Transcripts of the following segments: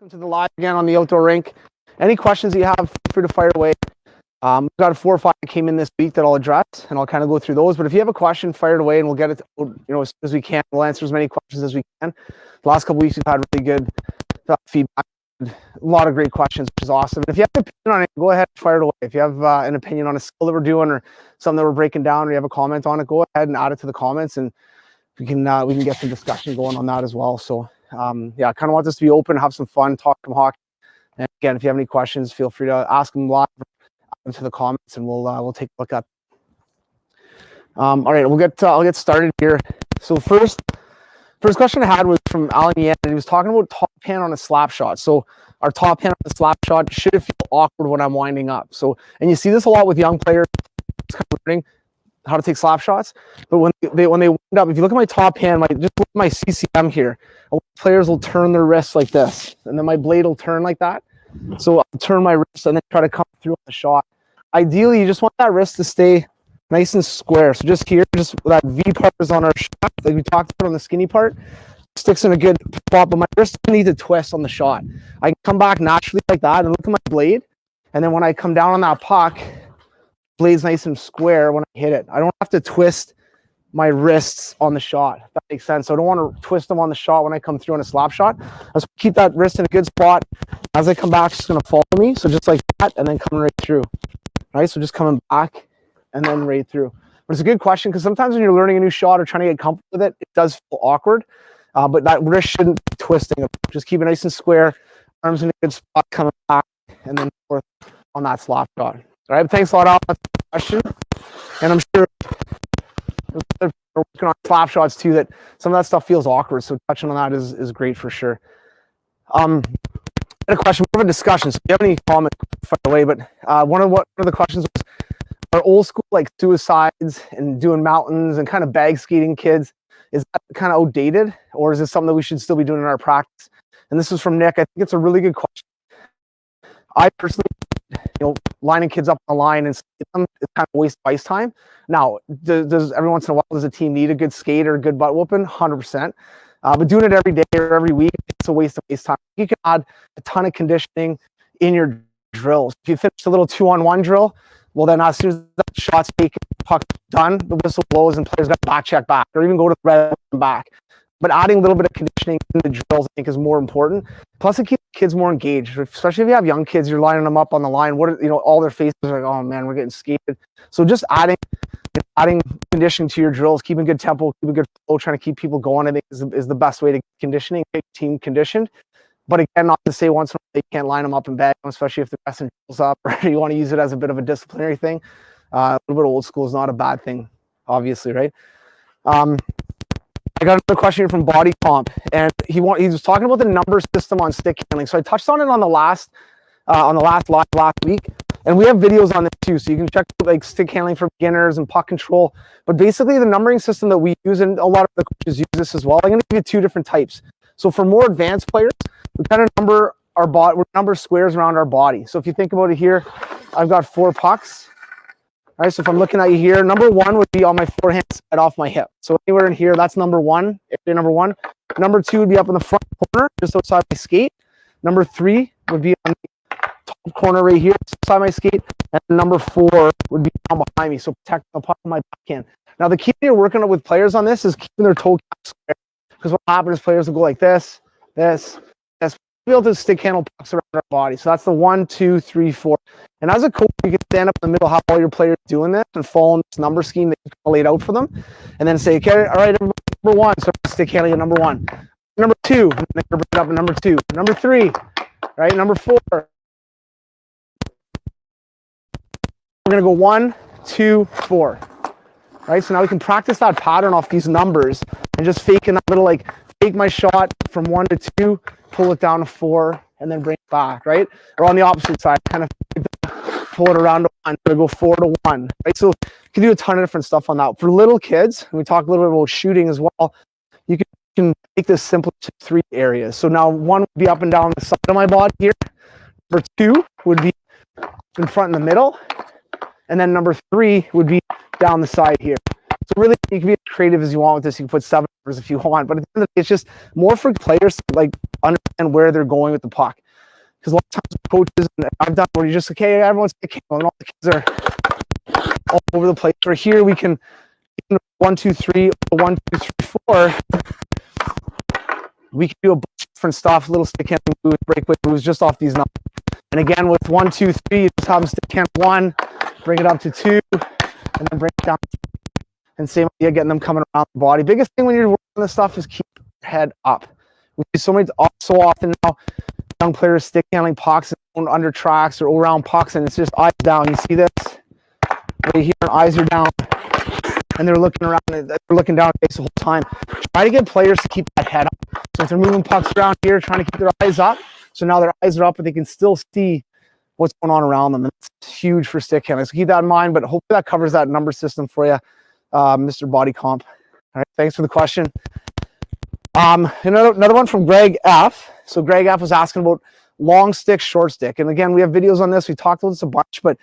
Welcome to the live again on the outdoor rink. Any questions that you have, feel free to fire away. We've got 4 or 5 that came in this week that I'll address, and I'll kind of go through those. But if you have a question, fire it away, and we'll get it, as soon as we can. We'll answer as many questions as we can. The last couple weeks, we've had really good feedback. A lot of great questions, which is awesome. And if you have an opinion on it, go ahead and fire it away. If you have an opinion on a skill that we're doing or something that we're breaking down, or you have a comment on it, go ahead and add it to the comments, and we can get some discussion going on that as well. So yeah, I kind of want this to be open, have some fun, talk some hockey. And again, if you have any questions, feel free to ask them live into the comments, and we'll take a look at. All right, I'll get started here. So first question I had was from Alan Yan, and he was talking about top hand on a slap shot. So our top hand on a slap shot, should it feel awkward when I'm winding up? So, and you see this a lot with young players, kind of learning how to take slap shots. But when they wind up, if you look at my top hand, just look at my CCM here, players will turn their wrists like this, and then my blade will turn like that. So I'll turn my wrist and then try to come through on the shot. Ideally, you just want that wrist to stay nice and square. So just here, just that V part is on our shot, like we talked about on the skinny part, sticks in a good spot, but my wrist doesn't need to twist on the shot. I can come back naturally like that and look at my blade, and then when I come down on that puck, blade's nice and square when I hit it. I don't have to twist my wrists on the shot, if that makes sense. So I don't want to twist them on the shot when I come through on a slap shot. I just keep that wrist in a good spot. As I come back, it's just going to follow me. So just like that, and then coming right through. Right? So just coming back and then right through. But it's a good question, because sometimes when you're learning a new shot or trying to get comfortable with it, it does feel awkward. But that wrist shouldn't be twisting. Just keep it nice and square. Arms in a good spot, coming back, and then forth on that slap shot. All right, thanks a lot, Al. That's the question. And I'm sure we're working on slap shots too, that some of that stuff feels awkward. So touching on that is great for sure. I had a question, more of a discussion. So if you have any comments, fire away. But one of the questions was, are old school like suicides and doing mountains and kind of bag skating kids, is that kind of outdated, or is this something that we should still be doing in our practice? And this is from Nick. I think it's a really good question. I personally, lining kids up on the line and them, it's kind of waste of ice time. Now, does every once in a while, does a team need a good skate or a good butt whooping? 100%. But doing it every day or every week, it's a waste of ice time. You can add a ton of conditioning in your drills. If you finish a little 2-on-1 drill, well, then as soon as that shot's taken, puck's done, the whistle blows and players got to back check back, or even go to the red and back. But adding a little bit of conditioning in the drills, I think, is more important. Plus, it keeps kids more engaged, especially if you have young kids. You're lining them up on the line. All their faces are like, "Oh man, we're getting skated." So just adding conditioning to your drills, keeping good tempo, keeping good flow, trying to keep people going, I think is the best way to conditioning, get team conditioned. But again, not to say once in a while they can't line them up and bag them, especially if they're messing drills up, or you want to use it as a bit of a disciplinary thing. A little bit of old school is not a bad thing, obviously, right? I got another question here from Body Comp, and he was talking about the number system on stick handling. So I touched on it on the last live last week, and we have videos on this too. So you can check like stick handling for beginners and puck control. But basically, the numbering system that we use, and a lot of the coaches use this as well. I'm going to give you 2 different types. So for more advanced players, we kind of number our body. We number squares around our body. So if you think about it here, I've got 4 pucks. All right, so if I'm looking at you here, number 1 would be on my forehand side off my hip. So anywhere in here, that's number 1. Area number 1. Number 2 would be up in the front corner, just outside my skate. Number 3 would be on the top corner right here, outside my skate. And number 4 would be down behind me, so protecting the puck on my backhand. Now, the key you're working with players on this is keeping their toe cap square. Because what happens is players will go like this, this. Be able to stick handle pucks around our body. So that's the 1, 2, 3, 4. And as a coach, you can stand up in the middle, have all your players doing this and following this number scheme that you laid out for them, and then say, okay, all right, number 1, so stick handling at number 1. Number 2, and then bring it up at number 2. Number 3, right? Number 4. We're gonna go 1, 2, 4. Right? So now we can practice that pattern off these numbers and just faking that little fake my shot from 1 to 2, pull it down to 4, and then bring it back, right? Or on the opposite side, kind of pull it around to 1, so go 4 to 1, right? So you can do a ton of different stuff on that. For little kids, and we talk a little bit about shooting as well, you can make this simple to 3 areas. So now 1 would be up and down the side of my body here. Number 2 would be in front and the middle. And then number 3 would be down the side here. So really, you can be as creative as you want with this. You can put 7 numbers if you want, but at the end of the day, it's just more for players to like understand where they're going with the puck. Because a lot of times coaches, and I've done where you just like, hey, everyone's and all the kids are all over the place. Or here we can 1, 2, 3, 1, 2, 3, 4. We can do a bunch of different stuff, little stick handling moves, breakaway moves, just off these numbers. And again, with 1, 2, 3, you just have them stick hand 1, bring it up to 2, and then bring it down. And same idea, getting them coming around the body. Biggest thing when you're working on this stuff is keep your head up. We see so often now, young players stick handling pucks and under tracks or around pucks, and it's just eyes down. You see this right here, eyes are down, and they're looking around, they're looking down the whole time. Try to get players to keep that head up. So if they're moving pucks around here, trying to keep their eyes up, so now their eyes are up, but they can still see what's going on around them. And it's huge for stick handling. So keep that in mind, but hopefully that covers that number system for you, Mr. Body Comp. All right, thanks for the question. Another one from Greg F. So Greg F was asking about long stick, short stick. And again, we have videos on this. We talked about this a bunch, but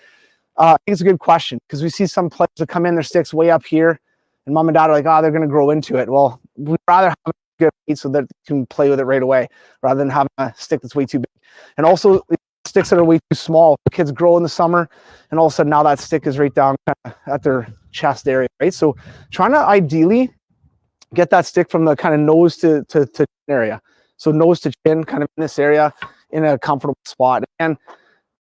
I think it's a good question because we see some players that come in, their stick's way up here, and mom and dad are like, oh, they're going to grow into it. Well, we'd rather have a good feet so that they can play with it right away rather than having a stick that's way too big. And also sticks that are way too small. The kids grow in the summer, and all of a sudden now that stick is right down at their chest area, right? So trying to ideally get that stick from the kind of nose to chin area. So nose to chin, kind of in this area, in a comfortable spot. And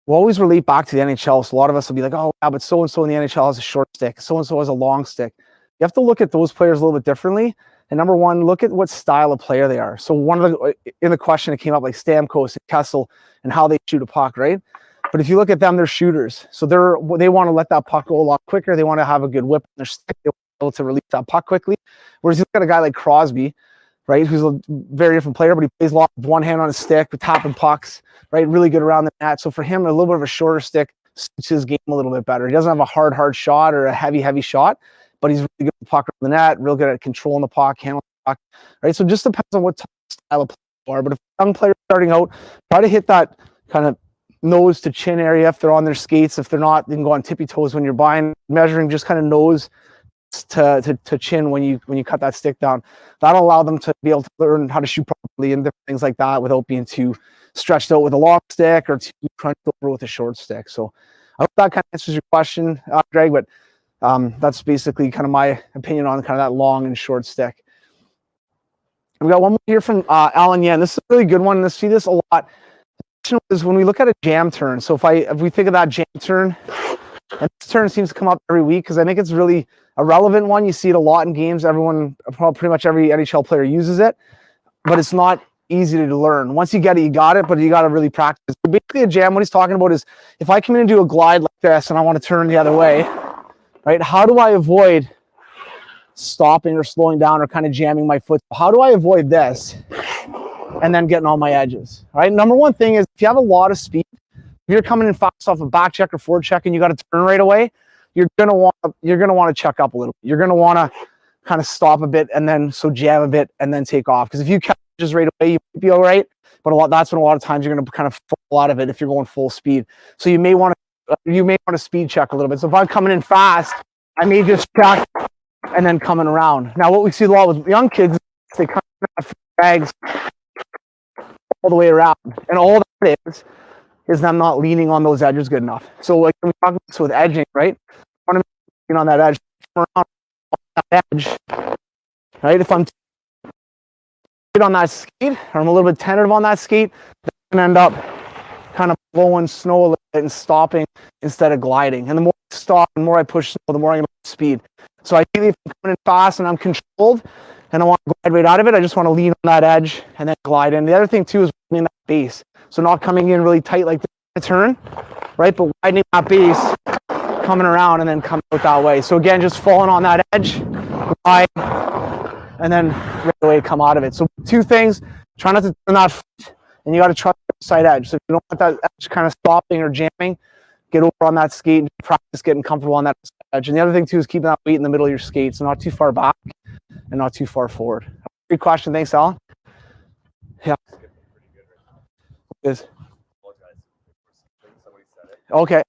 we'll always relate back to the NHL. So a lot of us will be like, oh, yeah, but so-and-so in the NHL has a short stick. So-and-so has a long stick. You have to look at those players a little bit differently. And number one, look at what style of player they are. So one of the, in the question, it came up like Stamkos and Kessel and how they shoot a puck, right? But if you look at them, they're shooters. So they want to let that puck go a lot quicker. They want to have a good whip in their stick. They want to be able to release that puck quickly. Whereas you've got a guy like Crosby, right, who's a very different player, but he plays a lot with one hand on his stick, with tapping pucks, right, really good around the net. So for him, a little bit of a shorter stick suits his game a little bit better. He doesn't have a hard shot or a heavy shot, but he's really good at the puck around the net, real good at controlling the puck, handling the puck, right? So it just depends on what type of style of player you are. But if a young player starting out, try to hit that kind of nose to chin area if they're on their skates. If they're not, they can go on tippy toes when you're measuring just kind of nose to chin when you cut that stick down. That'll allow them to be able to learn how to shoot properly and different things like that without being too stretched out with a long stick or too crunched over with a short stick. So I hope that kind of answers your question, Greg, but that's basically kind of my opinion on kind of that long and short stick. We got one more here from Alan Yen. This is a really good one. I see this a lot. The question is when we look at a jam turn. So if we think of that jam turn, and this turn seems to come up every week because I think it's really a relevant one. You see it a lot in games. Pretty much every NHL player uses it, but it's not easy to learn. Once you get it, you got it, but you got to really practice. So basically, a jam, what he's talking about is if I come in and do a glide like this and I want to turn the other way, right? How do I avoid stopping or slowing down or kind of jamming my foot? How do I avoid this and then getting on my edges? All right. Number one thing is if you have a lot of speed, if you're coming in fast off a back check or forward check and you got to turn right away, you're gonna want to check up a little. You're gonna want to kind of stop a bit and then jam a bit and then take off. Because if you catch just right away, you might be all right. But that's when a lot of times you're gonna kind of fall out of it if you're going full speed. So you may want to speed check a little bit. So if I'm coming in fast, I may just check and then coming around. Now what we see a lot with young kids, they come in bags all the way around, and all that is them not leaning on those edges good enough. So like when we talk about this with edging, right? I want to lean on that edge, around on that edge, right? If I'm on that skate, or I'm a little bit tentative on that skate, then I can end up kind of blowing snow a little bit and stopping instead of gliding. And the more I stop, the more I push snow, the more I'm going to speed. So ideally, if I'm coming in fast and I'm controlled and I want to glide right out of it, I just want to lean on that edge and then glide in. The other thing too is widening that base. So not coming in really tight like the turn, right? But widening that base, coming around and then coming out that way. So again, just falling on that edge, glide, and then right away come out of it. So two things, try not to turn that foot, and you got to trust the side edge. So if you don't want that edge kind of stopping or jamming, get over on that skate and practice getting comfortable on that edge. And the other thing too is keeping that weight in the middle of your skate, so not too far back and not too far forward. Great question. Thanks, Alan. Yeah. Is okay.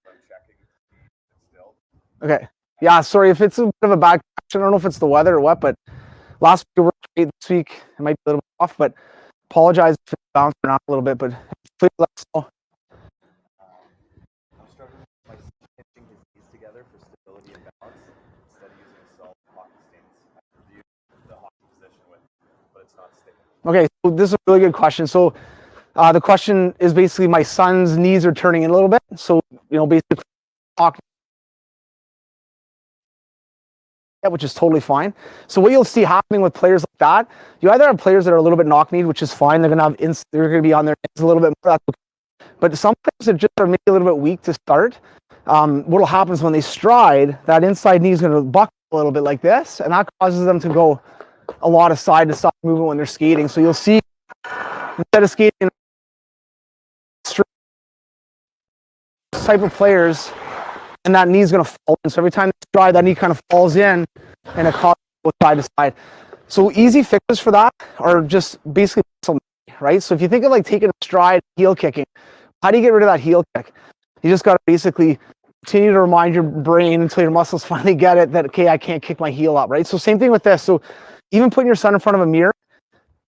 Okay. Yeah, sorry if it's a bit of a bad connection. I don't know if it's the weather or what, but last week worked great. This week it might be a little bit off, but apologize if it's bouncing around a little bit, but please let us know. I'm struggling with pinching his knees together for stability and balance instead of using a solid hockey stance. I reviewed the hockey position with, but it's not sticking. Okay, so this is a really good question. So the question is basically my son's knees are turning in a little bit. So, basically which is totally fine. So what you'll see happening with players like that, you either have players that are a little bit knock-kneed, which is fine. They're going to be on their knees a little bit more. But some players that just are maybe a little bit weak to start, what will happen is when they stride, that inside knee is going to buckle a little bit like this, and that causes them to go a lot of side-to-side movement when they're skating. So you'll see, instead of skating straight type of players, and that knee's going to fall in. So every time they stride, that knee kind of falls in, and it causes both side to side. So easy fixes for that are just basically muscle memory, right? So if you think of like taking a stride, heel kicking, how do you get rid of that heel kick? You just got to basically continue to remind your brain until your muscles finally get it that, okay, I can't kick my heel up, right? So same thing with this. So even putting your son in front of a mirror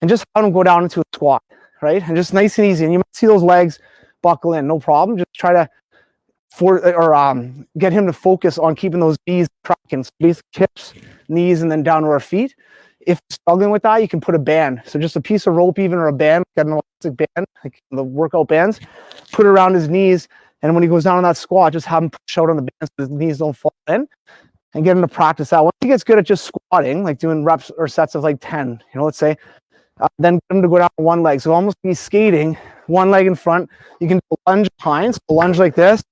and just have him go down into a squat, right? And just nice and easy. And you might see those legs buckle in, no problem. Just try to get him to focus on keeping those knees tracking. So basic hips, knees, and then down to our feet. If you're struggling with that, you can put a band. So just a piece of rope even, or a band, get an elastic band, like the workout bands, put it around his knees. And when he goes down on that squat, just have him push out on the band so his knees don't fall in, and get him to practice that. Once he gets good at just squatting, like doing reps or sets of like 10, let's say, then get him to go down on one leg. So almost be skating, one leg in front. You can lunge behind, so lunge like this,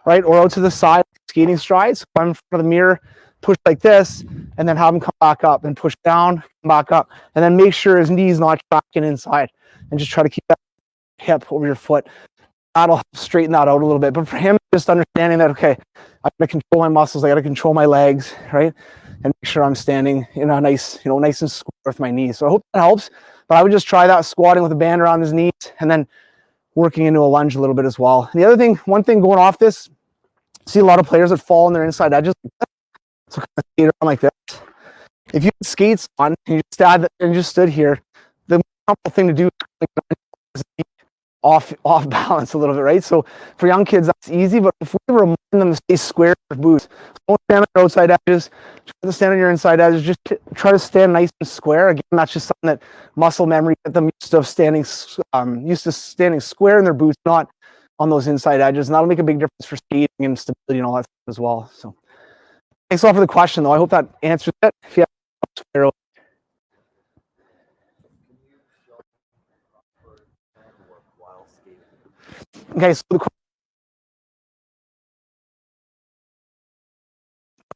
right? Or out to the side, skating strides. So I'm in front of the mirror, push like this, and then have him come back up and push down, come back up. And then make sure his knee's not tracking inside. And just try to keep that hip over your foot. That'll help straighten that out a little bit. But for him, just understanding that, okay, I got to control my muscles, I got to control my legs, right? And make sure I'm standing in a nice and square with my knees. So I hope that helps. But I would just try that squatting with a band around his knees and then working into a lunge a little bit as well. And the other thing, one thing going off this, see a lot of players that fall on their inside edges. So kind of skate around like this. If you had skates on and you just stood here, the most helpful thing to do is off balance a little bit, right? So for young kids, that's easy, but if we remind them to stay square with boots, don't stand on your outside edges, try to stand on your inside edges, just try to stand nice and square. Again, that's just something that muscle memory get them used to standing square in their boots, not on those inside edges, and that'll make a big difference for skating and stability and all that stuff as well. So thanks a lot for the question, though. I hope that answers it. If you have okay, so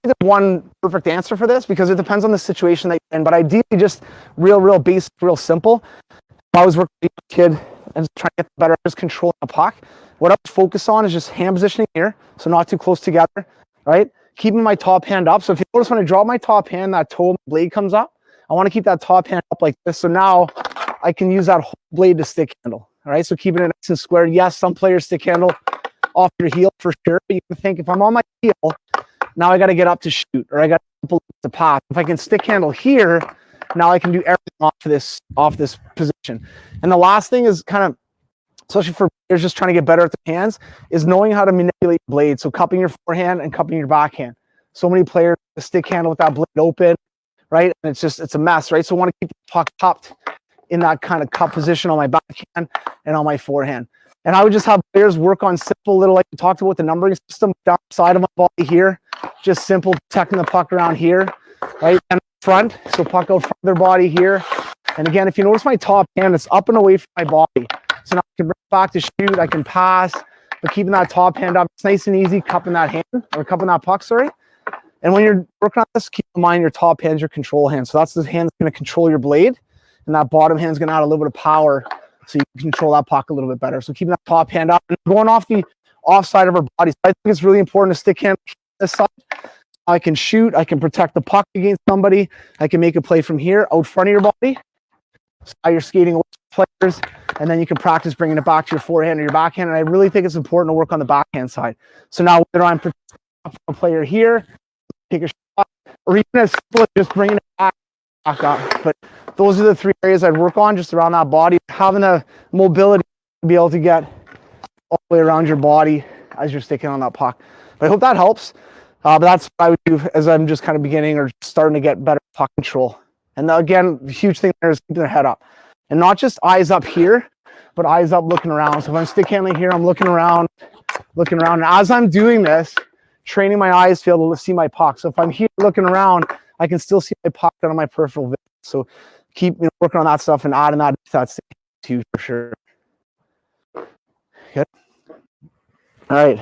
there's one perfect answer for this because it depends on the situation that you're in, but ideally just real basic, real simple. If I was working with a kid and trying to get better at just controlling a puck, what I would focus on is just hand positioning here, so not too close together, right? Keeping my top hand up. So if you notice when I drop my top hand, that toe blade comes up. I want to keep that top hand up like this. So now I can use that whole blade to stick handle. All right, so keeping it nice and square. Yes, some players stick handle off your heel for sure. But you can think if I'm on my heel, now I got to get up to shoot, or I got to pass. If I can stick handle here, now I can do everything off this position. And the last thing is kind of, especially for players just trying to get better at the hands, is knowing how to manipulate blades. So cupping your forehand and cupping your backhand. So many players stick handle with that blade open, right? And it's a mess, right? So I want to keep the puck cupped in that kind of cup position on my backhand and on my forehand. And I would just have players work on simple little, like we talked about, the numbering system down the side of my body here. Just simple protecting the puck around here, right? And front, so puck out front of their body here. And again, if you notice my top hand, it's up and away from my body. So now I can bring it back to shoot, I can pass, but keeping that top hand up, it's nice and easy, cupping that hand, or cupping that puck, sorry. And when you're working on this, keep in mind your top hand's your control hand. So that's the hand that's going to control your blade. And that bottom hand's going to add a little bit of power so you can control that puck a little bit better. So keeping that top hand up and going off the offside of our bodies. I think it's really important to stick hand this side. I can shoot. I can protect the puck against somebody. I can make a play from here, out front of your body. So you're skating with players, and then you can practice bringing it back to your forehand or your backhand. And I really think it's important to work on the backhand side. So now whether I'm protecting a player here, take a shot, or even as simple as just bringing it back up. But those are the 3 areas I'd work on, just around that body, having the mobility to be able to get all the way around your body as you're sticking on that puck. But I hope that helps. But that's what I would do as I'm just kind of beginning or starting to get better puck control. And again, the huge thing there is keeping their head up. And not just eyes up here, but eyes up looking around. So if I'm stick handling here, I'm looking around. And as I'm doing this, training my eyes to be able to see my puck. So if I'm here looking around, I can still see my puck out of my peripheral vision. So keep working on that stuff and adding that to that stick too, for sure. Good. All right.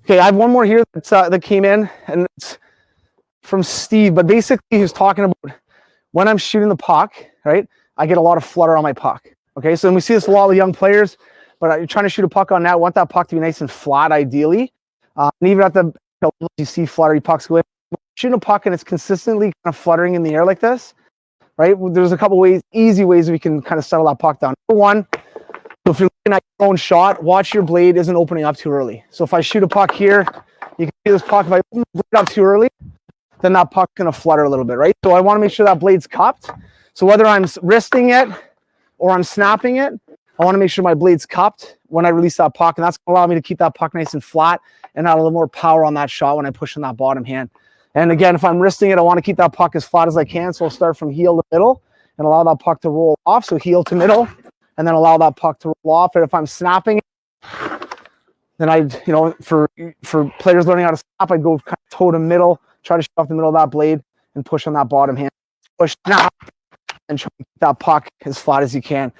Okay, I have one more here that came in, and it's from Steve. But basically, he's talking about when I'm shooting the puck, right? I get a lot of flutter on my puck. Okay, so we see this a lot with young players, but you're trying to shoot a puck on net. I want that puck to be nice and flat, ideally. And even at the you see fluttery pucks go in. Shooting a puck and it's consistently kind of fluttering in the air like this, right? There's a couple ways, easy ways we can kind of settle that puck down. Number one, so if you're looking at your own shot, watch your blade isn't opening up too early. So if I shoot a puck here, you can see this puck, if I open the blade up too early, then that puck's gonna flutter a little bit, right? So I wanna make sure that blade's cupped. So whether I'm wristing it or I'm snapping it, I wanna make sure my blade's cupped when I release that puck, and that's gonna allow me to keep that puck nice and flat and add a little more power on that shot when I push in that bottom hand. And again, if I'm wristing it, I wanna keep that puck as flat as I can, so I'll start from heel to middle and allow that puck to roll off, so heel to middle, and then allow that puck to roll off. And if I'm snapping it, then for players learning how to snap, I'd go kind of toe to middle, try to shoot off the middle of that blade and push on that bottom hand. Push, snap, and try to keep that puck as flat as you can.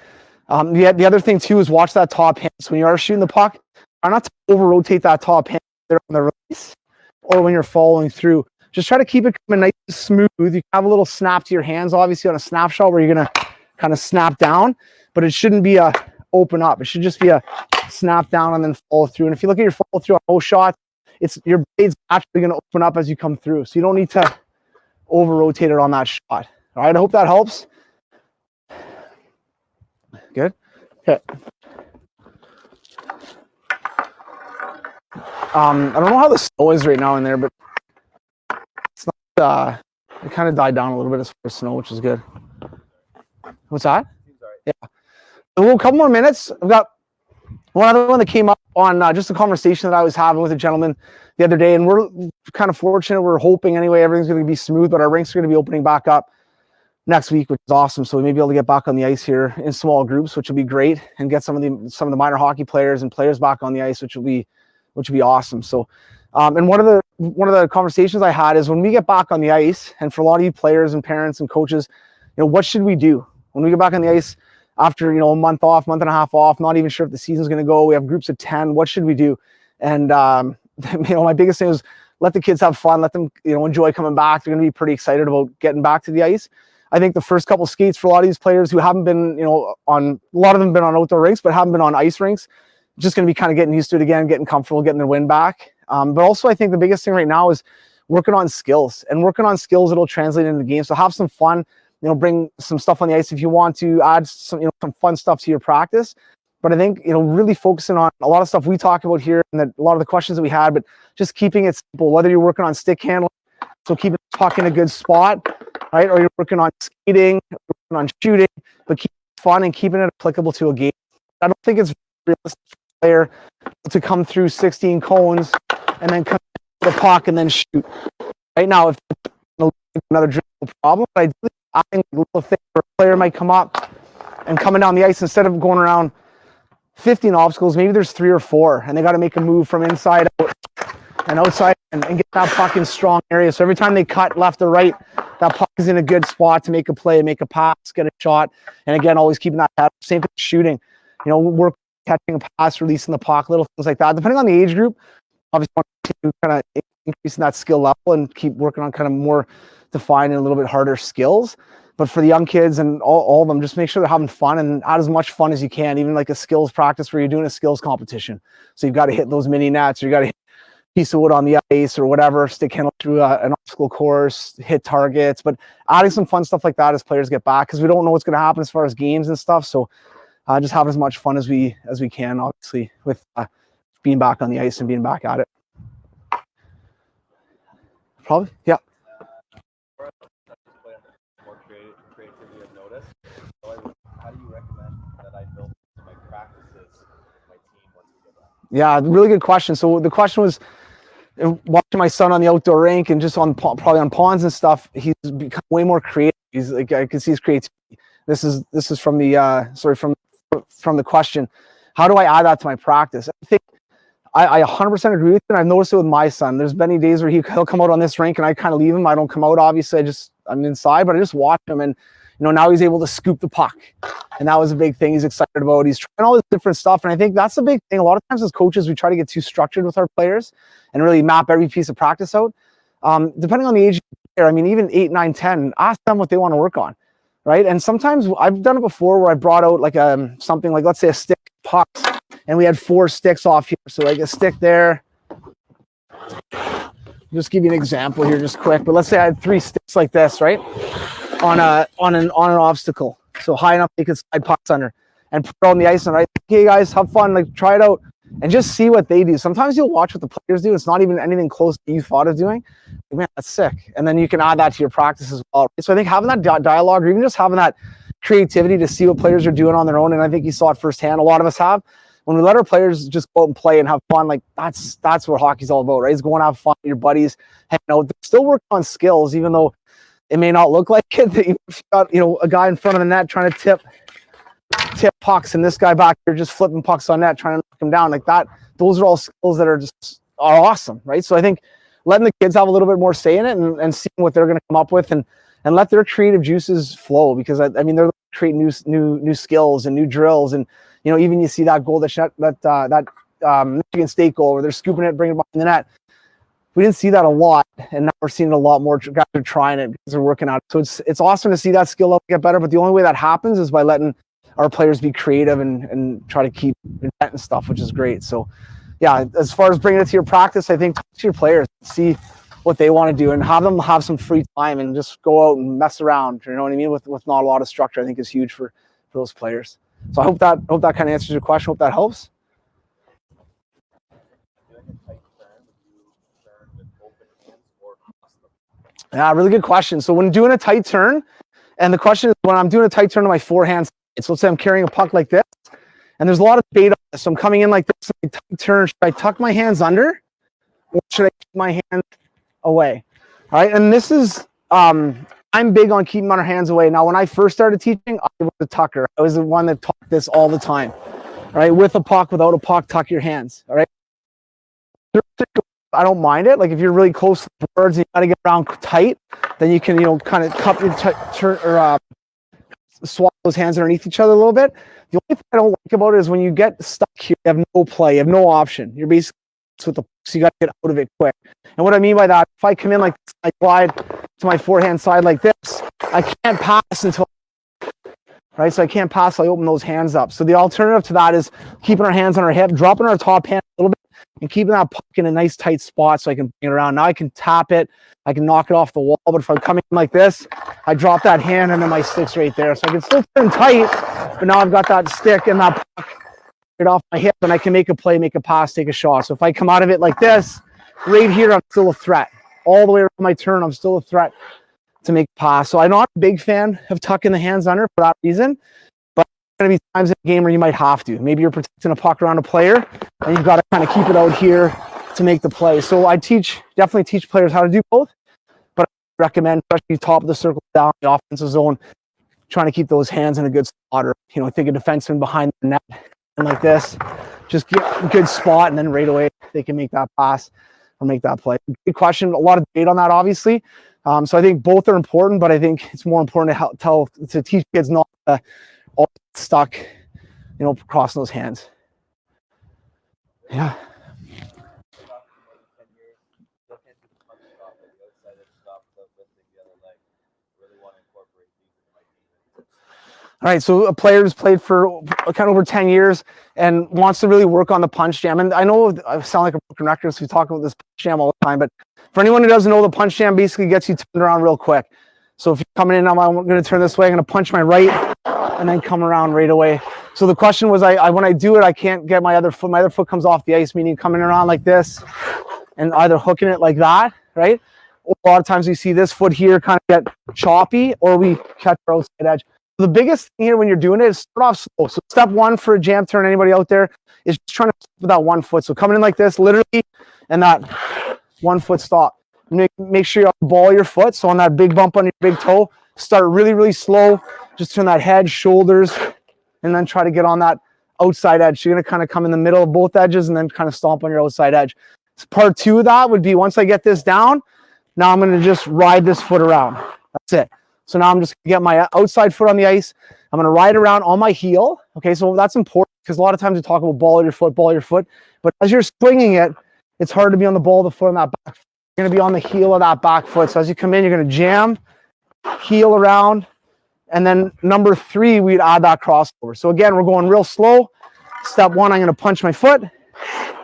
The other thing too is watch that top hand. So when you are shooting the puck, try not to over-rotate that top hand there on the release or when you're following through. Just try to keep it nice and smooth. You can have a little snap to your hands, obviously, on a snapshot where you're going to kind of snap down, but it shouldn't be a open up. It should just be a snap down and then follow through. And if you look at your follow through on most shots, your blade's actually going to open up as you come through. So you don't need to over-rotate it on that shot. All right, I hope that helps. Good. Okay. I don't know how the snow is right now in there, but it's not. It kind of died down a little bit as far as snow, which is good. What's that? Yeah. A couple more minutes. I've got one other one that came up on just a conversation that I was having with a gentleman the other day, and we're kind of fortunate. We're hoping anyway everything's going to be smooth, but our rinks are going to be opening back up next week, which is awesome. So we may be able to get back on the ice here in small groups, which will be great, and get some of the minor hockey players and players back on the ice, which will be awesome. So, and one of the conversations I had is when we get back on the ice, and for a lot of you players and parents and coaches, what should we do when we get back on the ice after a month off, month and a half off? Not even sure if the season's going to go. We have groups of 10. What should we do? And my biggest thing is let the kids have fun. Let them enjoy coming back. They're going to be pretty excited about getting back to the ice. I think the first couple skates for a lot of these players who haven't been, a lot of them been on outdoor rinks, but haven't been on ice rinks, just going to be kind of getting used to it again, getting comfortable, getting their wind back. But also I think the biggest thing right now is working on skills that'll translate into the game. So have some fun, bring some stuff on the ice if you want to, add some fun stuff to your practice. But I think, really focusing on a lot of stuff we talk about here and a lot of the questions that we had, but just keeping it simple, whether you're working on stick handling, so keeping the puck in a good spot, right? Or you're working on skating, working on shooting, but keep it fun and keeping it applicable to a game. I don't think it's realistic for a player to come through 16 cones and then come to the puck and then shoot. Right now, if another dribble problem, but I think a little thing where a player might come up and coming down the ice, instead of going around 15 obstacles, maybe there's 3 or 4, and they got to make a move from inside out and outside and get that puck in strong areas. So every time they cut left or right, that puck is in a good spot to make a play, make a pass, get a shot. And again, always keeping that head. Same thing with shooting. Work catching a pass, releasing the puck, little things like that. Depending on the age group, obviously want to kind of increasing that skill level and keep working on kind of more defined and a little bit harder skills. But for the young kids and all of them, just make sure they're having fun and add as much fun as you can, even like a skills practice where you're doing a skills competition. So you've got to hit those mini nets, or you got to hit a piece of wood on the ice or whatever, stick handle through an obstacle course, hit targets. But adding some fun stuff like that as players get back, because we don't know what's going to happen as far as games and stuff. So just have as much fun as we can, obviously, with being back on the ice and being back at it. Probably, yeah. More creativity I've noticed. So how do you recommend that I build my practices with my team once we get back? Yeah, really good question. So the question was, watching my son on the outdoor rink and just on probably on ponds and stuff, he's become way more creative. He's like, I can see his creativity. This is from the from the question. How do I add that to my practice? I think I 100% agree with it. And I've noticed it with my son. There's many days where he'll come out on this rink and I kind of leave him. I don't come out, obviously. I'm inside, but I just watch him. And, now he's able to scoop the puck. And that was a big thing he's excited about. He's trying all this different stuff. And I think that's the big thing. A lot of times as coaches, we try to get too structured with our players and really map every piece of practice out. Depending on the age of the player, I mean, even 8, 9, 10, ask them what they want to work on. Right. And sometimes I've done it before where I brought out like something like, let's say, a stick pucks, and we had 4 sticks off here. So like a stick there. Just give you an example here, just quick. But let's say I had 3 sticks like this, right, on an obstacle, so high enough they could slide pucks under, and put it on the ice. And right, okay, guys, have fun, like try it out, and just see what they do. Sometimes you'll watch what the players do. It's not even anything close to you thought of doing. Man, that's sick. And then you can add that to your practice as well. So I think having that dialogue, or even just having that creativity to see what players are doing on their own, and I think you saw it firsthand. A lot of us have. When we let our players just go out and play and have fun, like that's what hockey's all about, right? It's going to have fun with your buddies, hanging out. They're still working on skills, even though it may not look like it. That you've got, a guy in front of the net trying to tip pucks, and this guy back here just flipping pucks on net, trying to knock them down like that. Those are all skills that are awesome, right? So I think letting the kids have a little bit more say in it and seeing what they're going to come up with and let their creative juices flow, because I mean they're creating new skills and new drills. And even you see that goal that Michigan State goal where they're scooping it, bringing it behind the net. We didn't see that a lot, and now we're seeing it a lot more. Guys are trying it because they're working out. So it's awesome to see that skill level get better. But the only way that happens is by letting our players be creative and try to keep inventing stuff, which is great. So yeah, as far as bringing it to your practice, I think talk to your players, see what they want to do, and have them have some free time and just go out and mess around. You know what I mean? With not a lot of structure, I think is huge for those players. So I hope that kind of answers your question. Hope that helps. Yeah, really good question. So when doing a tight turn, and the question is when I'm doing a tight turn to my forehand side, so let's say I'm carrying a puck like this, and there's a lot of debate on this. So I'm coming in like this, tight turn. Should I tuck my hands under, or should I keep my hands away? All right, and this is I'm big on keeping our hands away. Now, when I first started teaching, I was a tucker. I was the one that taught this all the time. All right, with a puck, without a puck, tuck your hands. All right. I don't mind it. Like if you're really close to the boards and you got to get around tight, then you can, kind of cup your turn or swap those hands underneath each other a little bit. The only thing I don't like about it is when you get stuck here, you have no play, you have no option. You're basically with the puck, so you got to get out of it quick. And what I mean by that, if I come in like this, I glide to my forehand side like this, I can't pass until, right? So I can't pass, so I open those hands up. So the alternative to that is keeping our hands on our hip, dropping our top hand a little bit, and keeping that puck in a nice tight spot so I can bring it around. Now I can tap it, I can knock it off the wall, but if I'm coming in like this, I drop that hand and then my stick's right there. So I can still turn tight, but now I've got that stick and that puck right off my hip, and I can make a play, make a pass, take a shot. So if I come out of it like this, right here, I'm still a threat. All the way around my turn, I'm still a threat to make a pass. So I'm not a big fan of tucking the hands under for that reason. Going to be times in a game where you might have to. Maybe you're protecting a puck around a player and you've got to kind of keep it out here to make the play. So I definitely teach players how to do both, but I recommend, especially top of the circle down the offensive zone, trying to keep those hands in a good spot, or think a defenseman behind the net and like this, just get a good spot, and then right away they can make that pass or make that play. Good question. A lot of debate on that, obviously. So I think both are important, but I think it's more important to teach kids not all stuck, crossing those hands. Yeah. All right, so a player who's played for kind of over 10 years and wants to really work on the punch jam. And I know I sound like a broken record, so we talk about this punch jam all the time, but for anyone who doesn't know, the punch jam basically gets you turned around real quick. So if you're coming in, I'm going to turn this way, I'm going to punch my right and then come around right away. So the question was, when I do it, I can't get my other foot. My other foot comes off the ice, meaning coming around like this and either hooking it like that, right? A lot of times we see this foot here kind of get choppy, or we catch our outside edge. The biggest thing here when you're doing it is start off slow. So step one for a jam turn, anybody out there, is just trying to stop with that 1 foot. So coming in like this, literally, and that 1 foot stop. Make sure you ball your foot. So on that big bump on your big toe, start really, really slow. Just turn that head, shoulders, and then try to get on that outside edge. So you're going to kind of come in the middle of both edges and then kind of stomp on your outside edge. So part two of that would be once I get this down, now I'm going to just ride this foot around. That's it. So now I'm just going to get my outside foot on the ice. I'm going to ride around on my heel. Okay, so that's important because a lot of times we talk about ball your foot. But as you're swinging it, it's hard to be on the ball of the foot on that back foot. You're going to be on the heel of that back foot. So as you come in, you're going to jam, heel around, and then number three, we'd add that crossover. So again, we're going real slow. Step one, I'm going to punch my foot.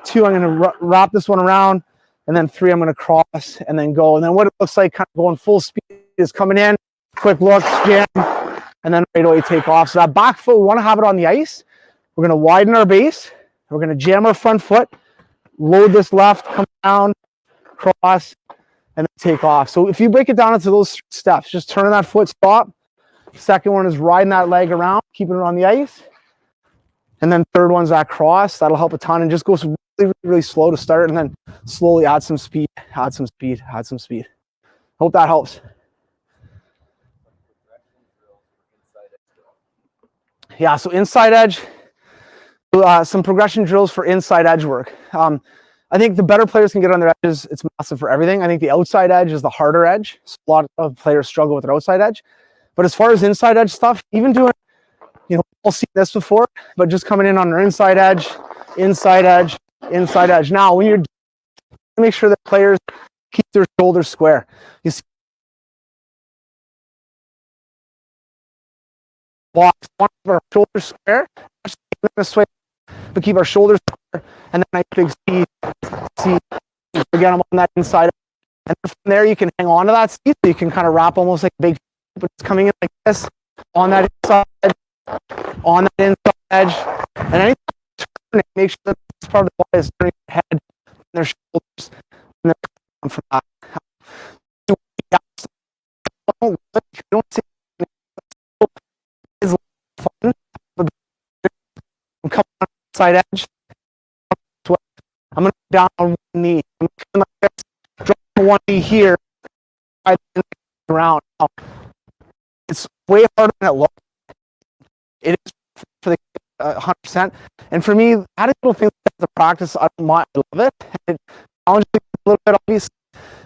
Two, I'm going to wrap this one around. And then three, I'm going to cross and then go. And then what it looks like kind of going full speed is coming in, quick look, jam, and then right away take off. So that back foot, we want to have it on the ice. We're going to widen our base. We're going to jam our front foot, load this left, come down, cross, and then take off. So if you break it down into those steps, just turn that foot, stop. Second one is riding that leg around, keeping it on the ice. And then third one's that cross. That'll help a ton, and just go really, really slow to start, and then slowly add some speed, add some speed, add some speed. Hope that helps. Yeah, so inside edge, some progression drills for inside edge work. I think the better players can get on their edges. It's massive for everything. I think the outside edge is the harder edge. So a lot of players struggle with their outside edge. But as far as inside edge stuff, even doing, I'll see this before, but just coming in on their inside edge, inside edge, inside edge. Now, when you're make sure that players keep their shoulders square. You see, box one of our shoulders square, this way, but keep our shoulders square, and then I big speed. See, again, I'm on that inside, and from there you can hang on to that seat, so you can kind of wrap almost like a big, but it's coming in like this on that inside edge, on that inside edge, and anything, make sure that this part of the body is turning their head and their shoulders, and then from that. Don't see is fun, but I'm coming on the side edge. I'm going to go down on one knee. I'm going to like this, drop on one knee here, around. It's way harder than it looks. It is for the 100%. And for me, adding little things like the practice, I don't mind. I love it. It challenges me a little bit, obviously,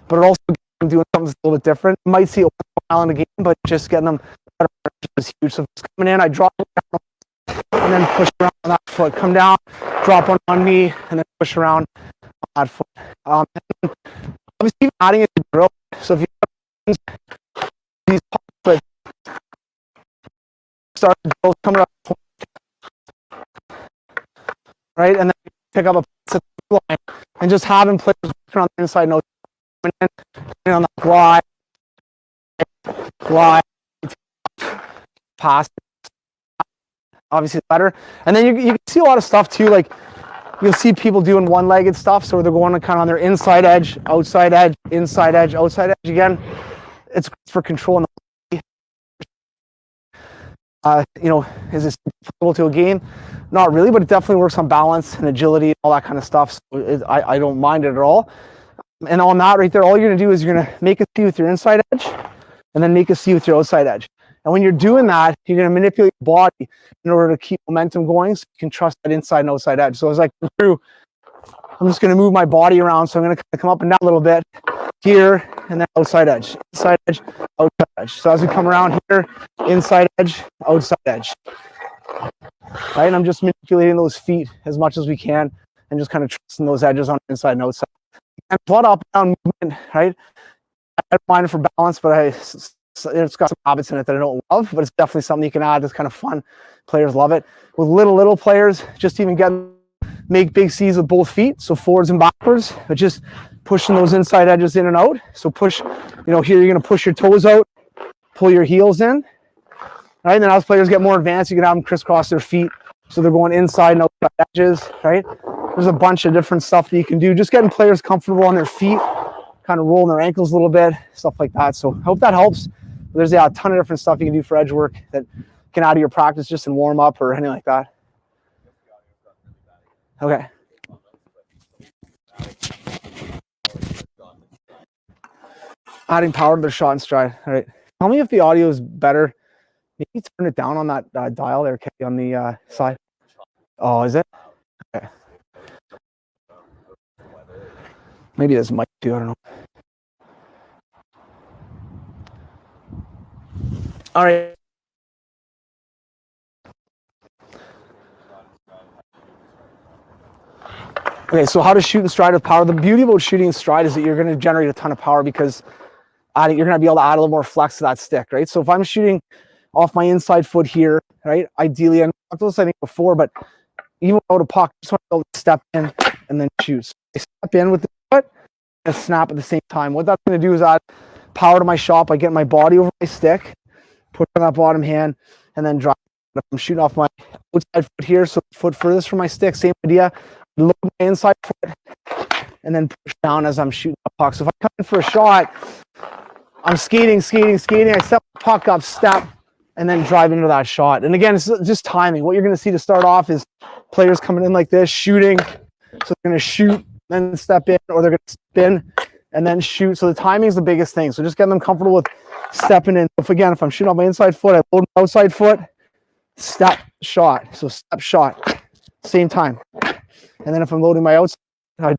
but it also gets them doing something that's a little bit different. You might see a while in the game, but just getting them better is huge. So if it's coming in, I drop it down and then push around on that foot. Come down, drop on one knee, and then push around on that foot. And obviously, adding it to drill. So if you have these foot, start drills coming up, right, and then pick up a line, and just having players working on the inside, no, on the glide, pass. Obviously better. And then you can see a lot of stuff too, like you'll see people doing one-legged stuff, so they're going kind of on their inside edge, outside edge, inside edge, outside edge. Again, it's for controlling the body. Is this applicable to a game? Not really, but it definitely works on balance and agility and all that kind of stuff. So I don't mind it at all. And on that right there, all you're going to do is you're going to make a C with your inside edge and then make a C with your outside edge. And when you're doing that, you're going to manipulate your body in order to keep momentum going, so you can trust that inside and outside edge. So as I come through, I'm just going to move my body around. So I'm going to kind of come up and down a little bit here, and then outside edge, outside edge. So as we come around here, inside edge, outside edge. Right, and I'm just manipulating those feet as much as we can, and just kind of trusting those edges on inside and outside. And a lot of up and down movement, right? I don't mind it for balance, but it's got some habits in it that I don't love, but it's definitely something you can add that's kind of fun. Players love it. With little players, just even make big C's with both feet, so forwards and backwards, but just pushing those inside edges in and out. So push, here you're going to push your toes out, pull your heels in. Right, and then as players get more advanced, you can have them crisscross their feet, so they're going inside and outside edges, right? There's a bunch of different stuff that you can do. Just getting players comfortable on their feet kind of rolling their ankles a little bit, stuff like that. So I hope that helps. There's a ton of different stuff you can do for edge work that can add to your practice just in warm up or anything like that. Okay. Adding power to the shot and stride. All right. Tell me if the audio is better. Maybe turn it down on that dial there, Kelly, on the side. Oh, is it? Okay. Maybe this mic too. I don't know. All right. Okay, so how to shoot and stride with power. The beauty about shooting and stride is that you're going to generate a ton of power because you're going to be able to add a little more flex to that stick, right? So if I'm shooting off my inside foot here, right? Ideally, I talked about this I think before, but even without a puck, I just want to be able to step in and then shoot. So I step in with the foot and snap at the same time. What that's going to do is add power to my shot by getting my body over my stick, put on that bottom hand, and then drop. If I'm shooting off my outside foot here, so foot furthest from my stick, same idea. Load my inside foot and then push down as I'm shooting the puck. So if I come in for a shot, I'm skating. I set the puck up, step, and then drive into that shot. And again, it's just timing. What you're going to see to start off is players coming in like this, shooting. So they're going to shoot, then step in, or they're going to spin and then shoot. So the timing is the biggest thing. So just getting them comfortable with stepping in. If I'm shooting off my inside foot, I load my outside foot, step, shot. So step, shot, same time. And then if I'm loading my outside, I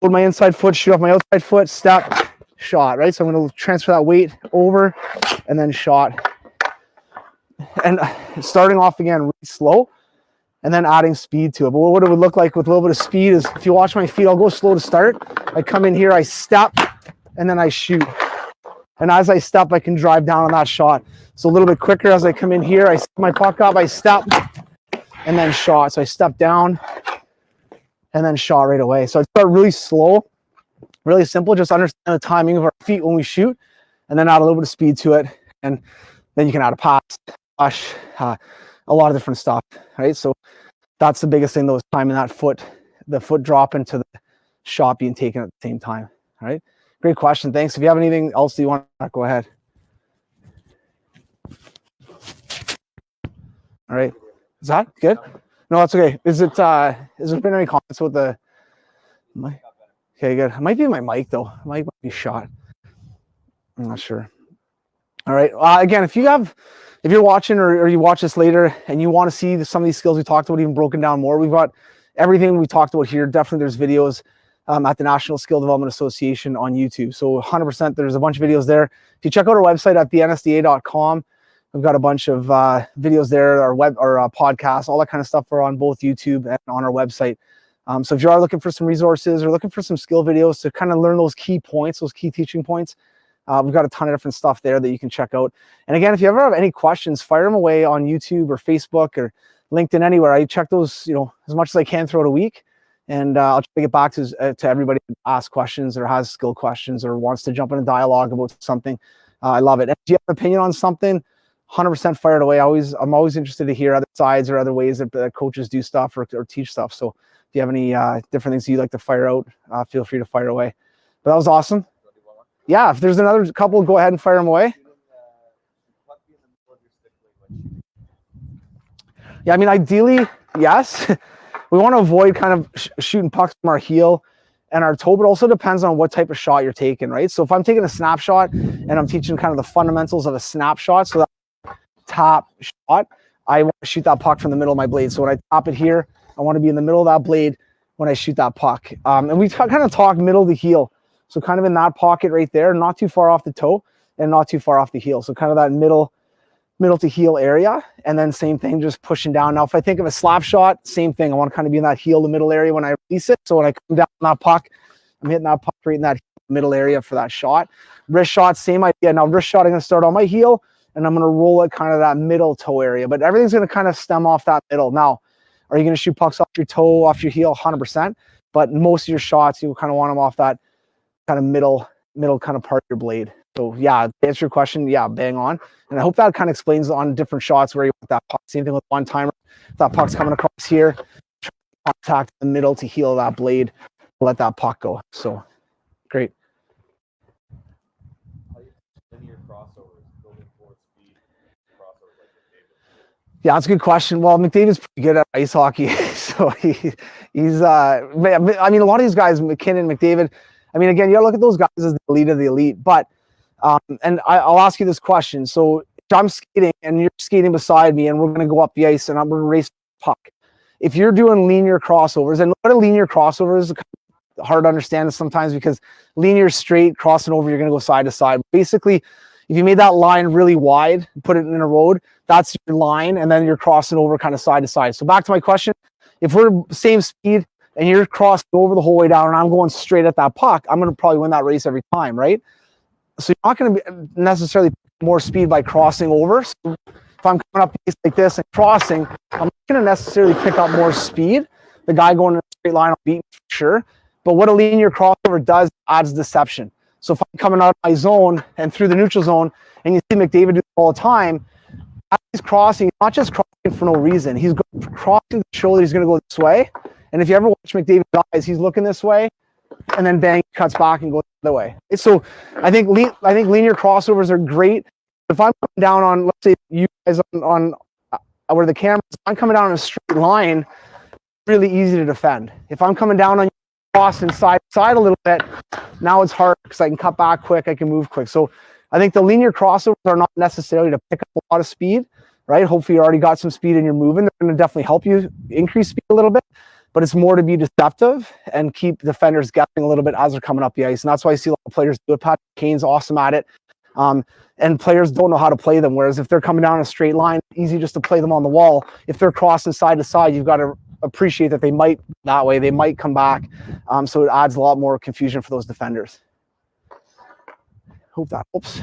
load my inside foot, shoot off my outside foot, step, shot, right? So I'm going to transfer that weight over and then shot. And starting off again really slow and then adding speed to it. But what it would look like with a little bit of speed is if you watch my feet, I'll go slow to start. I come in here, I step, and then I shoot. And as I step, I can drive down on that shot. So a little bit quicker as I come in here, I set my puck up, I step, and then shot. So I step down and then shot right away. So I start really slow, really simple. Just understand the timing of our feet when we shoot, and then add a little bit of speed to it. And then you can add a pass, push, a lot of different stuff, right? So that's the biggest thing, though, is timing that foot, the foot drop into the shot being taken at the same time, all right? Great question. Thanks. If you have anything else that you want to go ahead. All right. Is that good? No, that's okay. Has there been any comments with the mic? Okay, good. It might be my mic though. It might be shot. I'm not sure. All right. Again, if you're watching or you watch this later and you want to see some of these skills we talked about even broken down more, we've got everything we talked about here. Definitely there's videos at the National Skill Development Association on YouTube. So 100% there's a bunch of videos there. If you check out our website at thensda.com, we've got a bunch of videos there, our podcasts, all that kind of stuff are on both YouTube and on our website. So if you are looking for some resources or looking for some skill videos to kind of learn those key points, those key teaching points, we've got a ton of different stuff there that you can check out. And again, if you ever have any questions, fire them away on YouTube or Facebook or LinkedIn, anywhere. I check those, as much as I can throughout a week. And I'll try to get back to everybody who asks questions or has skill questions or wants to jump in a dialogue about something. I love it. If you have an opinion on something, 100% fire it away. I'm always interested to hear other sides or other ways that coaches do stuff or teach stuff. So if you have any different things you'd like to fire out, feel free to fire away. But that was awesome. Yeah, if there's another couple, go ahead and fire them away. Yeah, I mean, ideally, yes. We want to avoid kind of shooting pucks from our heel and our toe, but also depends on what type of shot you're taking, right? So if I'm taking a snapshot and I'm teaching kind of the fundamentals of a snapshot, so that top shot, I want to shoot that puck from the middle of my blade. So when I top it here, I want to be in the middle of that blade when I shoot that puck. And we kind of talk middle to heel. So kind of in that pocket right there, not too far off the toe and not too far off the heel. So kind of that middle to heel area. And then same thing, just pushing down. Now, if I think of a slap shot, same thing. I want to kind of be in that heel to middle area when I release it. So when I come down on that puck, I'm hitting that puck right in that middle area for that shot. Wrist shot, same idea. Now wrist shot, I'm going to start on my heel and I'm going to roll it kind of that middle toe area, but everything's going to kind of stem off that middle. Now, are you going to shoot pucks off your toe, off your heel? 100%. But most of your shots, you kind of want them off that kind of middle kind of part of your blade. So yeah, to answer your question, yeah, bang on. And I hope that kind of explains on different shots where you want that puck. Same thing with one timer. If that puck's coming across here, contact the middle to heel that blade, let that puck go. So great. Yeah, that's a good question. Well, McDavid's pretty good at ice hockey, so he's. I mean, a lot of these guys, McKinnon, McDavid. I mean, again, you gotta look at those guys as the elite of the elite. But, and I'll ask you this question. So if I'm skating and you're skating beside me, and we're gonna go up the ice, and I'm gonna race the puck. If you're doing linear crossovers, and what a linear crossover is, hard to understand sometimes because linear straight crossing over, you're gonna go side to side. Basically, if you made that line really wide, put it in a road, that's your line, and then you're crossing over kind of side to side. So back to my question, if we're same speed and you're crossing over the whole way down and I'm going straight at that puck, I'm going to probably win that race every time, right? So you're not going to be necessarily more speed by crossing over. So if I'm coming up like this and crossing, I'm not going to necessarily pick up more speed. The guy going in a straight line will beat me for sure. But what a linear crossover does adds deception. So if I'm coming out of my zone and through the neutral zone, and you see McDavid do it all the time, as he's crossing, he's not just crossing for no reason. He's crossing the shoulder. He's going to go this way. And if you ever watch McDavid's eyes, he's looking this way, and then bang, cuts back and goes the other way. So I think linear crossovers are great. If I'm coming down on, let's say you guys on where the camera is, I'm coming down on a straight line, really easy to defend. If I'm coming down on crossing side to side a little bit, now it's hard because I can cut back quick, I can move quick. So I think the linear crossovers are not necessarily to pick up a lot of speed, right? Hopefully you already got some speed and you're moving. They're going to definitely help you increase speed a little bit, but it's more to be deceptive and keep defenders guessing a little bit as they're coming up the ice. And that's why I see a lot of players do it. Patrick Kane's awesome at it. And players don't know how to play them. Whereas if they're coming down a straight line, easy just to play them on the wall. If they're crossing side to side, you've got to appreciate that they might that way. They might come back. So it adds a lot more confusion for those defenders. Hope that helps.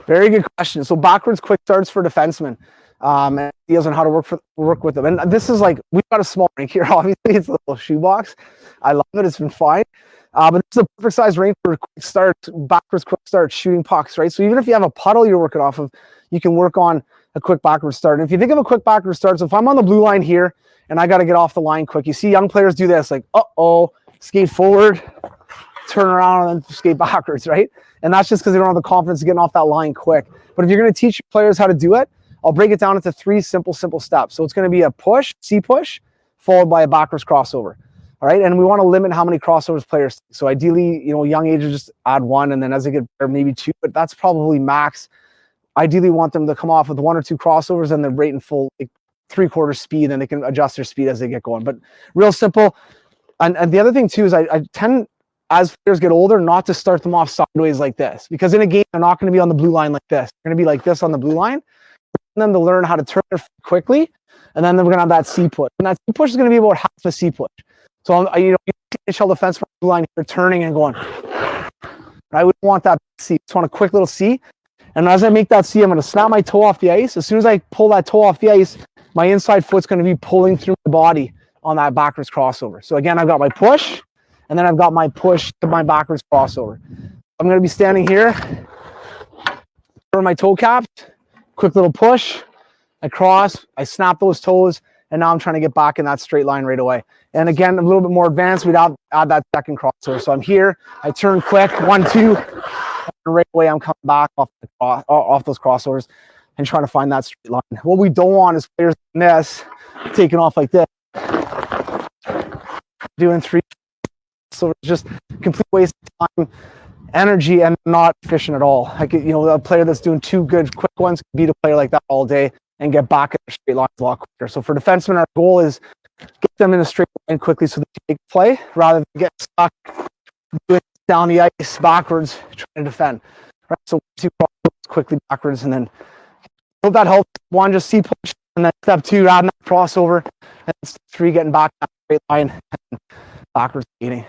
Very good question. So backwards quick starts for defensemen. And ideas on how to work with them. And this is like, we've got a small rink here. Obviously, it's a little shoebox. I love it. It's been fine. But it's a perfect size rink for quick starts, backwards quick starts, shooting pucks, right? So even if you have a puddle you're working off of, you can work on a quick backwards start. And if you think of a quick backwards start, so if I'm on the blue line here and I got to get off the line quick, you see young players do this, like, skate forward, turn around, and then skate backwards, right? And that's just because they don't have the confidence of getting off that line quick. But if you're going to teach players how to do it, I'll break it down into 3 simple steps. So it's going to be a push, C push, followed by a backwards crossover. All right. And we want to limit how many crossovers players take. So ideally, young ages just add 1, and then as they get better, maybe 2, but that's probably max. Ideally want them to come off with 1 or 2 crossovers and then rate in full, like 3/4 speed, and they can adjust their speed as they get going. But real simple. And the other thing too is I tend, as players get older, not to start them off sideways like this, because in a game, they're not going to be on the blue line like this. They're going to be like this on the blue line. And then to learn how to turn their feet quickly, and then we're going to have that C push. And that C push is going to be about half a C push. So, you NHL defense from the blue line, you're turning and going. I wouldn't want that C. I just want a quick little C. And as I make that C, I'm going to snap my toe off the ice. As soon as I pull that toe off the ice, my inside foot's going to be pulling through my body on that backwards crossover. So again, I've got my push, and then I've got my push to my backwards crossover. I'm going to be standing here for my toe caps, quick little push, I cross, I snap those toes, and now I'm trying to get back in that straight line right away. And again, a little bit more advanced, we'd add that second crossover. So I'm here, I turn quick, 1, 2, and right away I'm coming back off those crossovers and trying to find that straight line. What we don't want is players doing this, taking off like this, doing 3. So it's just complete waste of time, energy, and not efficient at all. Like, a player that's doing 2 good quick ones can beat a player like that all day and get back in the straight lines a lot quicker. So for defensemen, our goal is get them in a straight line quickly so they can play, rather than get stuck doing down the ice backwards trying to defend. Right? So 2 crossovers quickly backwards, and then hope that helps. 1, just C push, and then step 2, adding that crossover, and step 3, getting back in that straight line and backwards skating.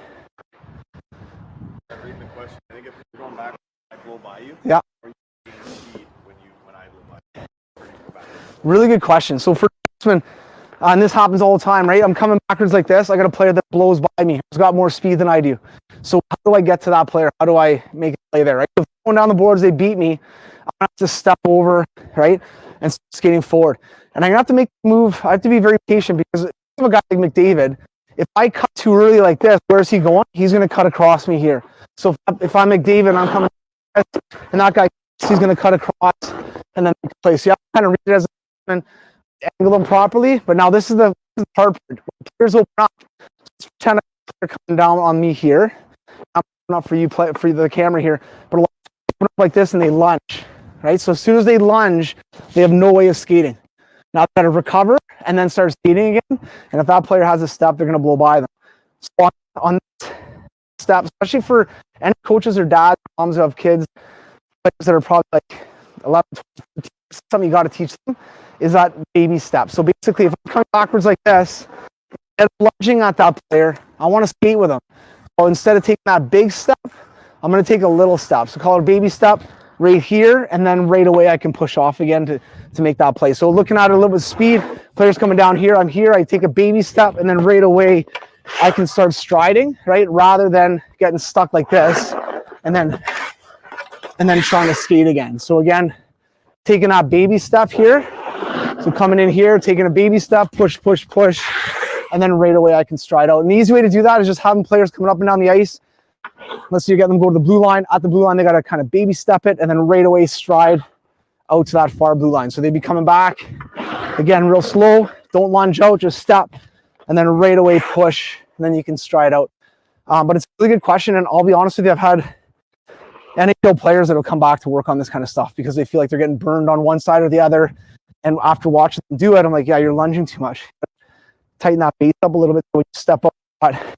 Reading the question, I think if you're going back, I blow by you. Yeah. Or you gain speed when I blow by you. Really good question. So for defensemen, and this happens all the time, right? I'm coming backwards like this. I got a player that blows by me, who's got more speed than I do. So how do I get to that player? How do I make it play there, right? If going down the boards, they beat me, I have to step over, right, and start skating forward. And I have to make the move. I have to be very patient, because if I have a guy like McDavid, if I cut too early like this, where's he going? He's going to cut across me here. So if I'm McDavid and I'm coming this, and that guy, he's going to cut across and then play. So you have to kind of read it as a angle them properly. But now this is the hard part. When players open up, just pretend they're coming down on me here. I'm not for you, for the camera here, but a lot of people open up like this and they lunge, right? So as soon as they lunge, they have no way of skating. Now they got to recover and then start skating again. And if that player has a step, they're going to blow by them. So on this step, especially for any coaches or dads, moms who have kids, players that are probably like 11, 12, something you got to teach them is that baby step. So basically, if I'm coming backwards like this and lunging at that player, I want to skate with them. So instead of taking that big step, I'm going to take a little step. So call it a baby step right here, and then right away I can push off again to make that play. So looking at it a little bit of speed, players coming down here, I'm here, I take a baby step, and then right away I can start striding, right? Rather than getting stuck like this and then trying to skate again. So again, taking that baby step here. So coming in here, taking a baby step, push, push, push, and then right away I can stride out. And the easy way to do that is just having players coming up and down the ice. Let's say you get them go to the blue line. At the blue line, they got to kind of baby step it and then right away stride out to that far blue line. So they'd be coming back, again, real slow. Don't lunge out, just step, and then right away push, and then you can stride out. But it's a really good question, and I'll be honest with you, I've had NHL players that will come back to work on this kind of stuff because they feel like they're getting burned on one side or the other. And after watching them do it, I'm like, yeah, you're lunging too much. Tighten that base up a little bit so you step up. But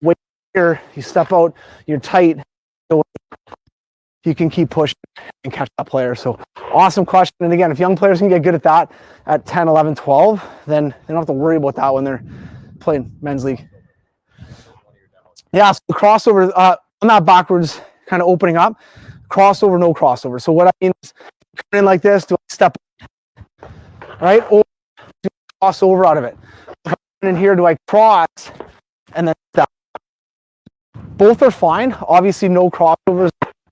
wait here, you step out, you're tight, so you can keep pushing and catch that player. So awesome question. And again, if young players can get good at that at 10, 11, 12, then they don't have to worry about that when they're playing men's league. Yeah, so the crossover, on that backwards kind of opening up, crossover, no crossover. So what I mean is, coming in like this, do I step right, or do I cross over out of it? If I'm in here, do I cross and then step? Both are fine. Obviously, no crossovers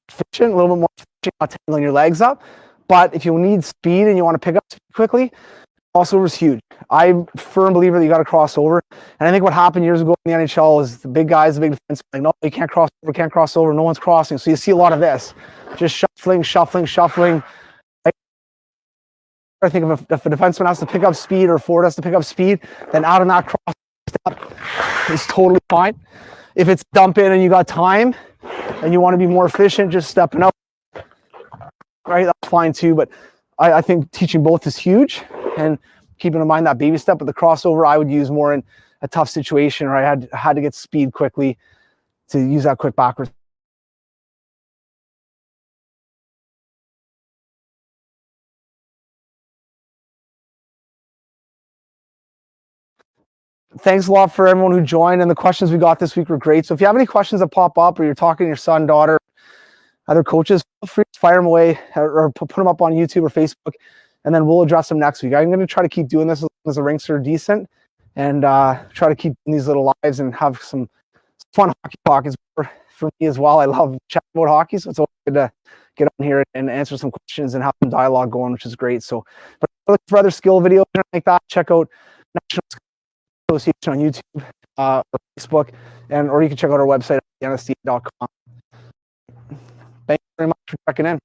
efficient, a little bit more efficient, not tangling your legs up. But if you need speed and you want to pick up quickly, crossover is huge. I'm a firm believer that you got to cross over. And I think what happened years ago in the NHL is the big guys, the big defensemen, like, no, you can't cross over, no one's crossing. So you see a lot of this, just shuffling, shuffling, shuffling. I think if a defenseman has to pick up speed or a forward has to pick up speed, then out on that cross step is totally fine. If it's dump in and you got time and you want to be more efficient, just stepping up, right? That's fine too. But I think teaching both is huge, and keeping in mind that baby step. But the crossover I would use more in a tough situation, or I had to get speed quickly to use that quick backwards. Thanks a lot for everyone who joined, and the questions we got this week were great. So if you have any questions that pop up, or you're talking to your son, daughter, other coaches, feel free to fire them away or put them up on YouTube or Facebook, and then we'll address them next week. I'm going to try to keep doing this as long as the rinks are decent, and try to keep these little lives and have some fun hockey talk for me as well. I love chatting about hockey, so it's always good to get on here and answer some questions and have some dialogue going, which is great. So, but look for other skill videos like that. Check out National Association on YouTube or Facebook, or you can check out our website at nsd.com. Thanks very much for checking in.